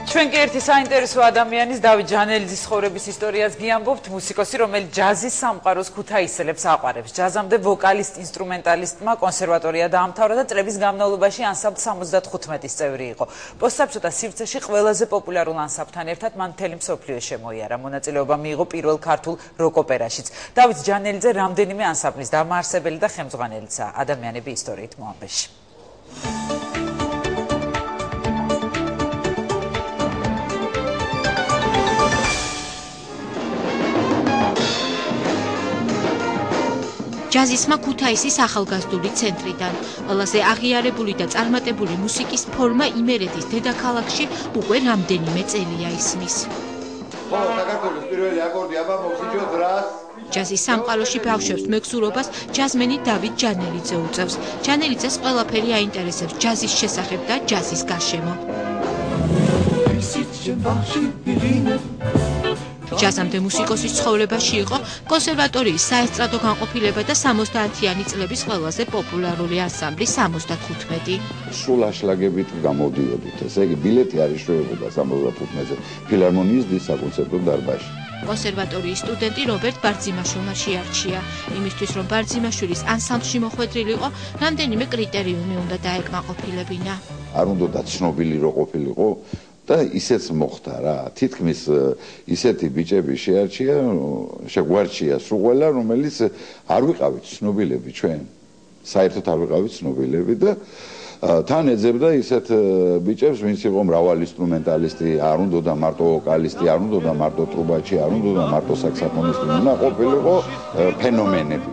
ჩვენ კი ერთი საინტერესო ადამიანის დავით ჯანელიძის ცხოვრების ისტორიას გიამბობთ, მუსიკოსი, რომელიც ჯაზის სამყაროს ქუთაისელებს აყვარებს. ჯაზამდე ვოკალისტ, ინსტრუმენტალისტმა კონსერვატორია დაამთავრა და წლების განმავლობაში ანსამბლ 75-ის წევრი იყო. პოსტსაბჭოთა სივრცეში ყველაზე პოპულარულ ანსამბლთან ერთად მან მთელი მსოფლიო შემოიარა. მონაწილეობა მიიღო პირველ ქართულ როკ-ოპერაშიც. დავით ჯანელიძე რამდენიმე ანსამბლის დამაარსებელი და ხელმძღვანელიცაა. ადამიანები ისტორიით მოამბეში. ჯაზისმა ქუთაისის ახალგაზრდული ცენტრიდან ყველაზე აღიარებული და წარმატებული მუსიკის ფორმა იმერეთის დედაქალაქში უკვე რამდენიმე წელია ისმის. საქართველოს პირველი აკორდი აბა მოვსიჯოთ რას? ჯაზის სამყაროში ბავშვებს მეგზურობას ჯაზმენი დავით ჯანელიძე უწევს. ჯანელიძეს ყველაფერი აინტერესებს ჯაზის შესახებ და ჯაზის გარშემო. ჯაზამდე მუსიკოსის ცხოვრებაში იყო კონსერვატორიის საესტრადო განყოფილება და 70-იანი წლების ყველაზე პოპულარული ანსამბლი 75. სულ აშლაგებით გამოდიოდით. ესე იგი, ბილეთი არ იშვებოდა 75-ზე ფილარმონიის დის საკონცერტო დარბაზში. კონსერვატორიის სტუდენტი რობერტ ბარძიმაშვილმა შეარჩია. იმისთვის, რომ ბარძიმაშვილის ანსამბლში მოხვედრილიყო, რამდენიმე კრიტერიუმი უნდა დაეკმაყოფილებინა. არ უნდა ცნობილი რო ყოფილიყო და ისეც მოხდა რა. თითქმის ისეთი ბიჭები შეარჩია, შეგვარჩია სულ, რომელიც არ ვიყავით ცნობილები ჩვენ. საერთოდ არ ვიყავით ცნობილები და თან ეძებდა ისეთ ბიჭებს, ვინც იყო მრავალი ინსტრუმენტალისტი, არ უნდა მარტო ვოკალისტი, არ უნდა მარტო ტრუბაჩი, არ უნდა მარტო საქსაფონისტი, უნდა ყოფილიყო ფენომენები.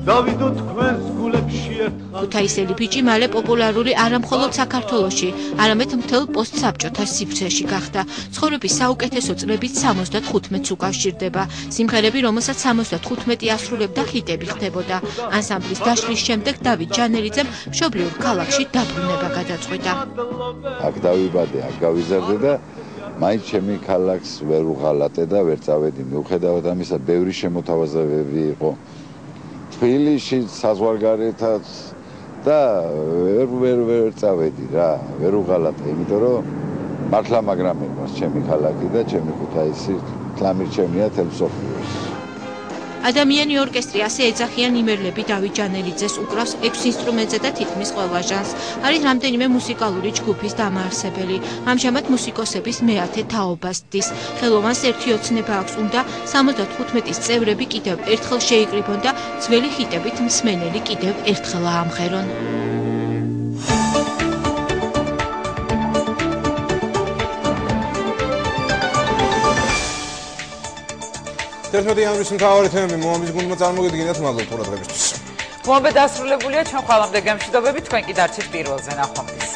დავიდო თქვენს გულებში ერთხელ ქუთაისელი ბიჭი მალე პოპულარული არა მხოლოდ საქართველოში, არამედ მთელ პოსტსაბჭოთა სივრცეში გახდა. ცხოვრების საუკეთესო წლებიც 75-ს უკავშირდება. სიმღერები, რომელსაც 75 ასრულებდა, ჰიტები ხდებოდა. ანსამბლის დაშლის შემდეგ დავით ჯანელიძემ მშობლიურ ქალაქში დაბრუნება გადაწყვიტა. აქ დავიბადე, აქ გავიზარდე და მაინც ჩემი ქალაქს ვერ უღალატე და ვერ წავედი. მიუხედავად ამისა, ბევრი შემოთავაზებები იყო. თბილისში საზღვარგარეთაც და ვერ წავედი რა, ვერ უღალატე, იმიტომ რომ მართლა მაგრამ მეყვარს ჩემი ქალაქი და ჩემი ქუთაისი, თლამირჩემია თელ მსოფლიოს. ადამიანი ორკესტრი ასე ეძახიან იმერლები დავით ჯანელიძეს უკრავს 6 ინსტრუმენტზე და თითქმის ყველა ჟანრს. არის რამდენიმე მუსიკალური ჯგუფის დამაარსებელი. ამჟამად მუსიკოსების მეათე თაობას დის. ხელოვანს ერთი ოცნება აქვს უნდა 75-ის წევრები კიდევ ერთხელ შეიკრიბონ და ძველი ჰიტებით მსმენელი კიდევ ერთხელ აამღერონ. 11 იანვრის მთავარი თემები მოამბის გუნდმა წარმოგიდგინათ, მადლობთ ყურადღებისთვის. მოამბე დასრულებულია, ჩვენ ხვალამდე გემშვიდობებით, თქვენ კი დარჩით პირველზე, ნახვამდის.